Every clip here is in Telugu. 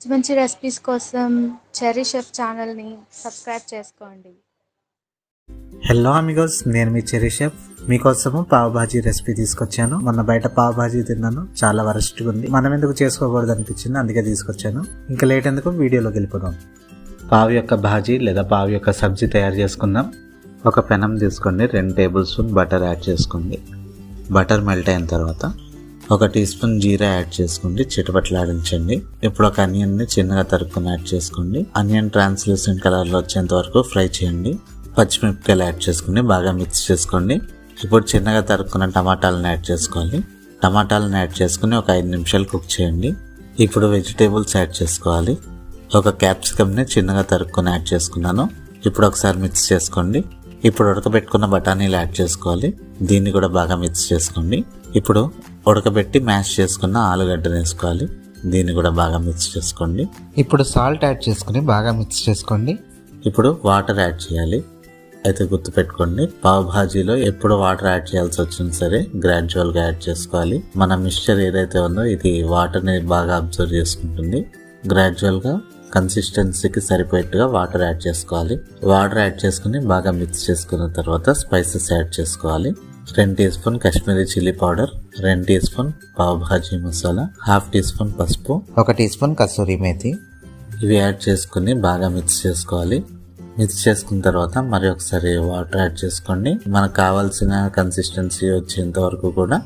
మంచి మంచి రెసిపీస్ కోసం చెర్రీ షెఫ్ ఛానల్ని సబ్స్క్రైబ్ చేసుకోండి. హలో అమిగోస్, నేను మీ చెర్రీ షెఫ్. మీకోసము పావ్ భాజీ రెసిపీ తీసుకొచ్చాను. మొన్న బయట పావ్ భాజీ తిన్నాను, చాలా వరస్ట్గా ఉంది. మనం ఎందుకు చేసుకోకూడదు అనిపించింది, అందుకే తీసుకొచ్చాను. ఇంకా లేట్ ఎందుకు, వీడియోలోకి వెళ్ళిపోదాం. పావ్ యొక్క భాజీ లేదా పావ్ యొక్క సబ్జీ తయారు చేసుకుందాం. ఒక పెనం తీసుకోండి, 2 టేబుల్ స్పూన్ బటర్ యాడ్ చేసుకోండి. బటర్ మెల్ట్ అయిన తర్వాత 1 టీ స్పూన్ జీరా యాడ్ చేసుకోండి, చిటపట్లాడించండి. ఇప్పుడు ఒక ఆనియన్ని చిన్నగా తరుక్కుని యాడ్ చేసుకోండి. ఆనియన్ ట్రాన్స్లూసెంట్ కలర్లో వచ్చేంత వరకు ఫ్రై చేయండి. పచ్చిమిరపకాయలు యాడ్ చేసుకుని బాగా మిక్స్ చేసుకోండి. ఇప్పుడు చిన్నగా తరుక్కున్న టమాటాలను యాడ్ చేసుకోవాలి. టమాటాలను యాడ్ చేసుకుని ఒక 5 నిమిషాలు కుక్ చేయండి. ఇప్పుడు వెజిటేబుల్స్ యాడ్ చేసుకోవాలి. ఒక క్యాప్సికమ్ని చిన్నగా తరుక్కుని యాడ్ చేసుకున్నాను. ఇప్పుడు ఒకసారి మిక్స్ చేసుకోండి. ఇప్పుడు ఉడకబెట్టుకున్న బఠానీలు యాడ్ చేసుకోవాలి. దీన్ని కూడా బాగా మిక్స్ చేసుకోండి. ఇప్పుడు ఉడకబెట్టి మ్యాష్ చేసుకున్న ఆలుగడ్డను వేసుకోవాలి. దీన్ని కూడా బాగా మిక్స్ చేసుకోండి. ఇప్పుడు సాల్ట్ యాడ్ చేసుకుని బాగా మిక్స్ చేసుకోండి. ఇప్పుడు వాటర్ యాడ్ చేయాలి. అయితే గుర్తుపెట్టుకోండి, పావ్ భాజీలో ఎప్పుడు వాటర్ యాడ్ చేయాల్సి వచ్చినా సరే గ్రాడ్యువల్గా యాడ్ చేసుకోవాలి. మన మిక్స్చర్ ఏదైతే ఉందో ఇది వాటర్ని బాగా అబ్జర్వ్ చేసుకుంటుంది. గ్రాడ్యువల్గా కన్సిస్టెన్సీకి సరిపోయేట్టుగా వాటర్ యాడ్ చేసుకోవాలి. వాటర్ యాడ్ చేసుకుని బాగా మిక్స్ చేసుకున్న తర్వాత స్పైసెస్ యాడ్ చేసుకోవాలి. 2 teaspoon Kashmiri chilli powder, 2 teaspoon pav bhaji masala, 1/2 teaspoon పసుపు, 1 టీ స్పూన్ కసూరి మేతి. ఇవి యాడ్ చేసుకుని బాగా మిక్స్ చేసుకోవాలి. మిక్స్ చేసుకున్న తర్వాత మరి ఒకసారి వాటర్ యాడ్ చేసుకోండి. మనకు కావాల్సిన కన్సిస్టెన్సీ వచ్చేంత వరకు కూడా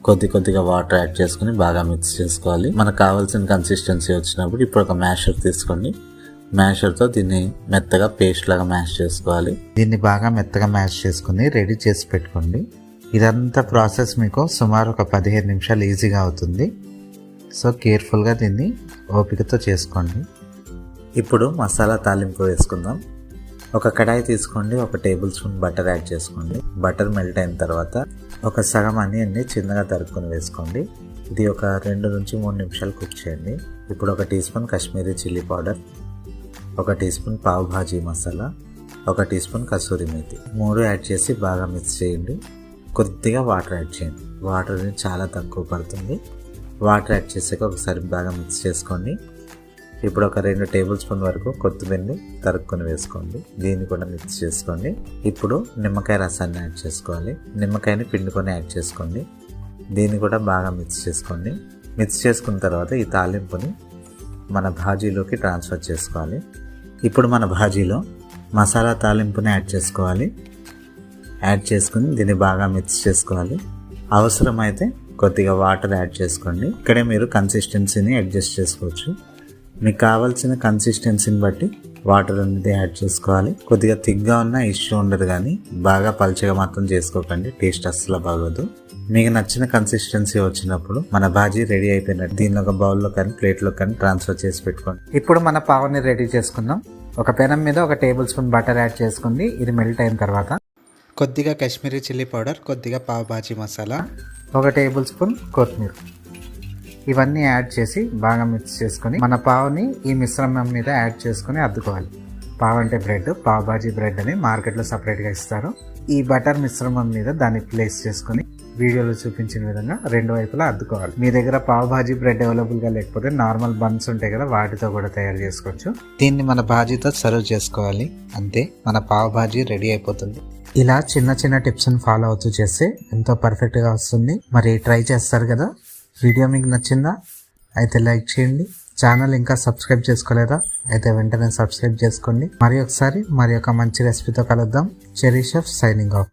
కొద్దిగా వాటర్ యాడ్ చేసుకుని బాగా మిక్స్ చేసుకోవాలి. మనకు కావాల్సిన కన్సిస్టెన్సీ వచ్చినప్పుడు ఇప్పుడు ఒక మ్యాషర్ తీసుకోండి. మ్యాషర్తో దీన్ని మెత్తగా పేస్ట్ లాగా మ్యాష్ చేసుకోవాలి. దీన్ని బాగా మెత్తగా మ్యాష్ చేసుకుని రెడీ చేసి పెట్టుకోండి. ఇదంతా ప్రాసెస్ మీకు సుమారు ఒక 15 నిమిషాలు ఈజీగా అవుతుంది. సో కేర్ఫుల్గా దీన్ని ఓపికతో చేసుకోండి. ఇప్పుడు మసాలా తాలింపు వేసుకుందాం. ఒక కడాయి తీసుకోండి, 1 టేబుల్ స్పూన్ బటర్ యాడ్ చేసుకోండి. బటర్ మెల్ట్ అయిన తర్వాత ఒక సగం ఆనియన్ని చిన్నగా తరుక్కుని వేసుకోండి. ఇది ఒక 2 నుంచి 3 నిమిషాలు కుక్ చేయండి. ఇప్పుడు 1 teaspoon Kashmiri chilli powder, 1 teaspoon pav bhaji masala, 1 teaspoon kasuri methi 3 add చేసి బాగా మిక్స్ చేయండి. కొద్దిగా వాటర్ యాడ్ చేయండి. వాటర్ అనేది చాలా తక్కువ పడుతుంది. వాటర్ యాడ్ చేసాక ఒకసారి బాగా మిక్స్ చేసుకోండి. ఇప్పుడు ఒక 2 టేబుల్ స్పూన్ వరకు కొత్తిమీరని తరుక్కుని వేసుకోండి. దీన్ని కూడా మిక్స్ చేసుకోండి. ఇప్పుడు నిమ్మకాయ రసాన్ని యాడ్ చేసుకోవాలి. నిమ్మకాయని పిండుకొని యాడ్ చేసుకోండి. దీన్ని కూడా బాగా మిక్స్ చేసుకోండి. మిక్స్ చేసుకున్న తర్వాత ఈ తాలింపుని మన భాజీలోకి ట్రాన్స్ఫర్ చేసుకోవాలి. ఇప్పుడు మన భాజీలో మసాలా తాలింపుని యాడ్ చేసుకోవాలి. యాడ్ చేసుకుని దీన్ని బాగా మిక్స్ చేసుకోవాలి. అవసరమైతే కొద్దిగా వాటర్ యాడ్ చేసుకోండి. ఇక్కడే మీరు కన్సిస్టెన్సీని అడ్జస్ట్ చేసుకోవచ్చు. మీకు కావాల్సిన కన్సిస్టెన్సీని బట్టి వాటర్ అనేది యాడ్ చేసుకోవాలి. కొద్దిగా థిక్గా ఉన్న ఇష్యూ ఉండదు, కానీ బాగా పల్చగా మాత్రం చేసుకోకండి, టేస్ట్ అస్సలు బాగోదు. మీకు నచ్చిన కన్సిస్టెన్సీ వచ్చినప్పుడు మన భాజీ రెడీ అయిపోయినట్టు దీన్ని ఒక బౌల్లో కానీ ప్లేట్లో కానీ ట్రాన్స్ఫర్ చేసి పెట్టుకోండి. ఇప్పుడు మన పావుని రెడీ చేసుకుందాం. ఒక పెనం మీద 1 టేబుల్ స్పూన్ బటర్ యాడ్ చేసుకోండి. ఇది మెల్ట్ అయిన తర్వాత కొద్దిగా కాశ్మీరీ చిల్లీ పౌడర్, కొద్దిగా పావ్ భాజీ మసాలా, 1 టేబుల్ స్పూన్ కొత్తిమీర, ఇవన్నీ యాడ్ చేసి బాగా మిక్స్ చేసుకొని మన పావుని ఈ మిశ్రమం మీద యాడ్ చేసుకుని అద్దుకోవాలి. పావ్ అంటే బ్రెడ్, పావ్ భాజీ బ్రెడ్ అని మార్కెట్లో సపరేట్గా ఇస్తారు. ఈ బటర్ మిశ్రమం మీద దాన్ని ప్లేస్ చేసుకుని వీడియోలో చూపించిన విధంగా 2 వైపులా అద్దుకోవాలి. మీ దగ్గర పావ్ భాజీ బ్రెడ్ అవైలబుల్గా లేకపోతే నార్మల్ బన్స్ ఉంటాయి కదా, వాటితో కూడా తయారు చేసుకోవచ్చు. దీన్ని మన భాజీతో సర్వ్ చేసుకోవాలి. అంతే, మన పావ్ భాజీ రెడీ అయిపోతుంది. ఇలా చిన్న టిప్స్ని ఫాలో అవుతూ చేస్తే ఎంతో పర్ఫెక్ట్గా వస్తుంది. మరి ట్రై చేస్తారు కదా. వీడియో మీకు నచ్చిందా? అయితే లైక్ చేయండి. ఛానల్ ఇంకా సబ్స్క్రైబ్ చేసుకోలేదా? అయితే వెంటనే సబ్స్క్రైబ్ చేసుకోండి. మరి ఒకసారి మరి ఒక మంచి రెసిపీతో కలుద్దాం. Cherry chef signing off.